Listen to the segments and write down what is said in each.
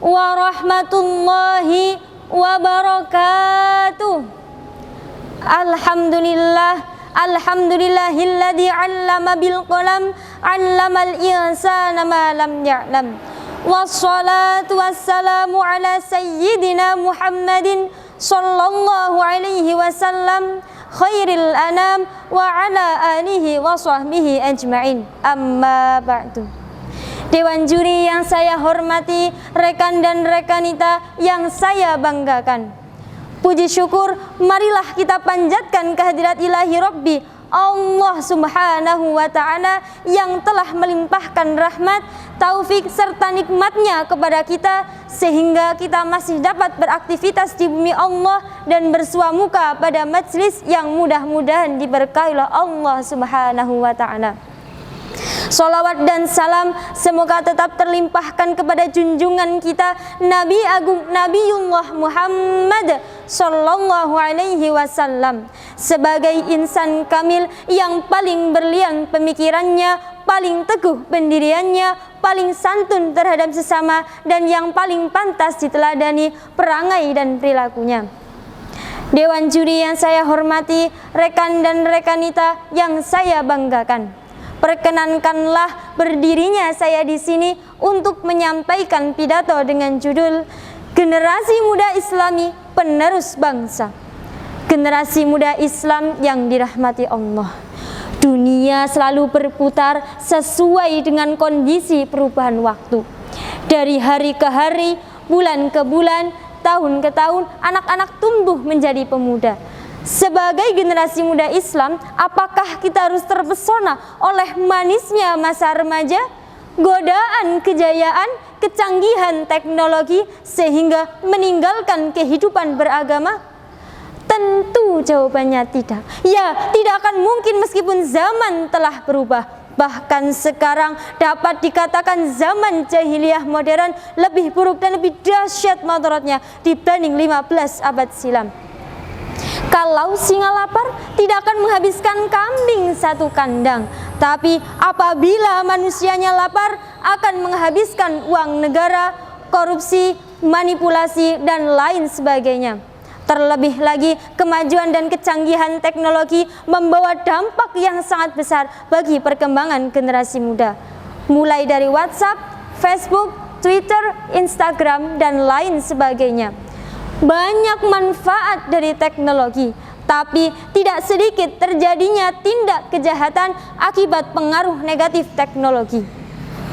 warahmatullahi wabarakatuh. Alhamdulillahilladzi 'allama bil qalam 'allamal insana ma lam ya'lam. Wassalatu wassalamu ala sayyidina Muhammadin sallallahu alaihi wasallam khairil anam wa ala alihi wa sahbihi ajma'in. Amma ba'du. Dewan juri yang saya hormati, rekan dan rekanita yang saya banggakan, puji syukur marilah kita panjatkan kehadirat ilahi Rabbi Allah subhanahu wa ta'ala yang telah melimpahkan rahmat, taufik serta nikmatnya kepada kita sehingga kita masih dapat beraktivitas di bumi Allah dan bersua muka pada majlis yang mudah-mudahan diberkahi oleh Allah subhanahu wa ta'ala. Salawat dan salam semoga tetap terlimpahkan kepada junjungan kita Nabi Agung Nabiullah Muhammad sallallahu alaihi wasallam sebagai insan kamil yang paling berlian pemikirannya, paling teguh pendiriannya, paling santun terhadap sesama, dan yang paling pantas diteladani perangai dan perilakunya. Dewan juri yang saya hormati, rekan dan rekanita yang saya banggakan, perkenankanlah berdirinya saya di sini untuk menyampaikan pidato dengan judul Generasi Muda Islami Penerus Bangsa. Generasi muda Islam yang dirahmati Allah. Dunia selalu berputar sesuai dengan kondisi perubahan waktu. Dari hari ke hari, bulan ke bulan, tahun ke tahun, anak-anak tumbuh menjadi pemuda. Sebagai generasi muda Islam, apakah kita harus terpesona oleh manisnya masa remaja, godaan kejayaan, kecanggihan teknologi sehingga meninggalkan kehidupan beragama? Tentu jawabannya tidak. Ya, tidak akan mungkin meskipun zaman telah berubah. Bahkan sekarang dapat dikatakan zaman jahiliyah modern lebih buruk dan lebih dahsyat mudaratnya dibanding 15 abad silam. Kalau singa lapar tidak akan menghabiskan kambing satu kandang, tapi apabila manusianya lapar akan menghabiskan uang negara, korupsi, manipulasi, dan lain sebagainya. Terlebih lagi, kemajuan dan kecanggihan teknologi membawa dampak yang sangat besar bagi perkembangan generasi muda. Mulai dari WhatsApp, Facebook, Twitter, Instagram, dan lain sebagainya. Banyak manfaat dari teknologi, tapi tidak sedikit terjadinya tindak kejahatan akibat pengaruh negatif teknologi.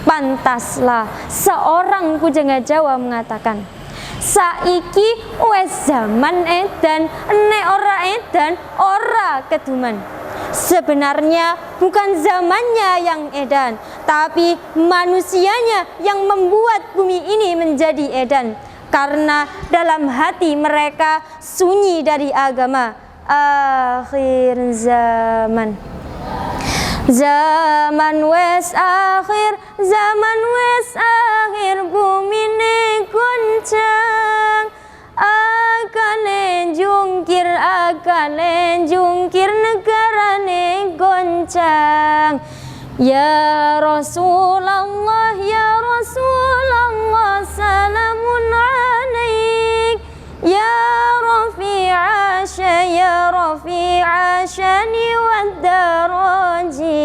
Pantaslah seorang pujangga Jawa mengatakan, saiki wes zaman edan, nek ora edan ora keduman. Sebenarnya bukan zamannya yang edan, tapi manusianya yang membuat bumi ini menjadi edan. Karena dalam hati mereka sunyi dari agama. Akhir zaman. Zaman wes akhir, zaman wes akhir, bumi ne goncang. Akane jungkir negara ne goncang. Ya Rasulullah, ya Rasulullah, salamun alaik. Ya Rafi'a ya Rafi'a syani wad daraji.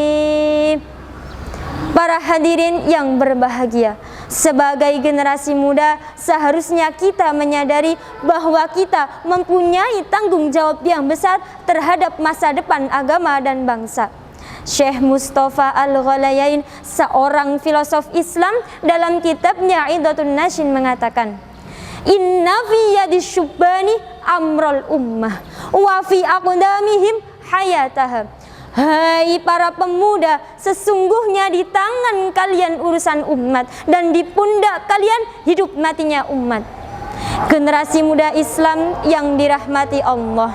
Para hadirin yang berbahagia, sebagai generasi muda seharusnya kita menyadari bahwa kita mempunyai tanggung jawab yang besar terhadap masa depan agama dan bangsa. Syekh Mustafa Al-Ghalayain, seorang filosof Islam, dalam kitabnya Idhatun Nashin mengatakan, inna fi yadi syubbani amrul ummah wa fi aqdamihim hayatahum. Hai para pemuda, sesungguhnya di tangan kalian urusan umat dan di pundak kalian hidup matinya umat. Generasi muda Islam yang dirahmati Allah,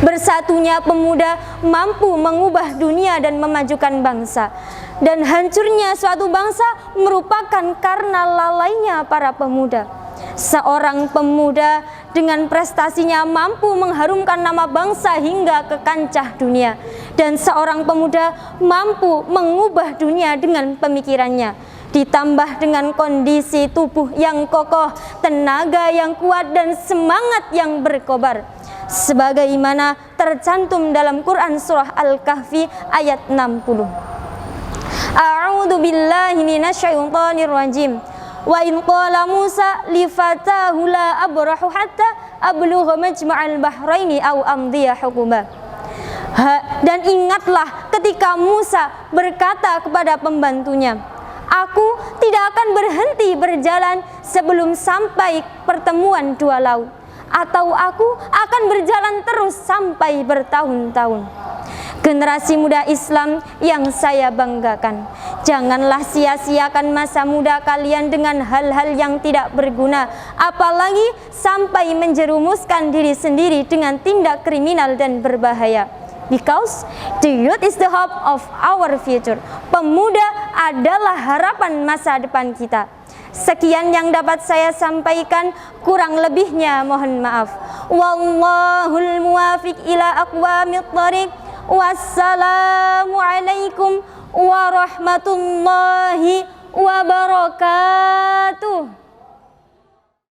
bersatunya pemuda mampu mengubah dunia dan memajukan bangsa. Dan hancurnya suatu bangsa merupakan karena lalainya para pemuda. Seorang pemuda dengan prestasinya mampu mengharumkan nama bangsa hingga ke kancah dunia. Dan seorang pemuda mampu mengubah dunia dengan pemikirannya. ditambah dengan kondisi tubuh yang kokoh, tenaga yang kuat dan semangat yang berkobar, sebagaimana tercantum dalam Quran surah Al-Kahfi ayat 60. A'udzu billahi minasyaitonir rajim. Wa in qala Musa li fatahu la abrahu hatta ablugha majma'al bahraini aw amdiya huquba. Dan ingatlah ketika Musa berkata kepada pembantunya, aku tidak akan berhenti berjalan sebelum sampai pertemuan dua laut, atau aku akan berjalan terus sampai bertahun-tahun. Generasi muda Islam yang saya banggakan, janganlah sia-siakan masa muda kalian dengan hal-hal yang tidak berguna, apalagi sampai menjerumuskan diri sendiri dengan tindak kriminal dan berbahaya. Because the youth is the hope of our future. Pemuda adalah harapan masa depan kita. Sekian yang dapat saya sampaikan, kurang lebihnya mohon maaf. Wallahul muwafiq ila aqwamit thariq. Wassalamualaikum warahmatullahi wabarakatuh.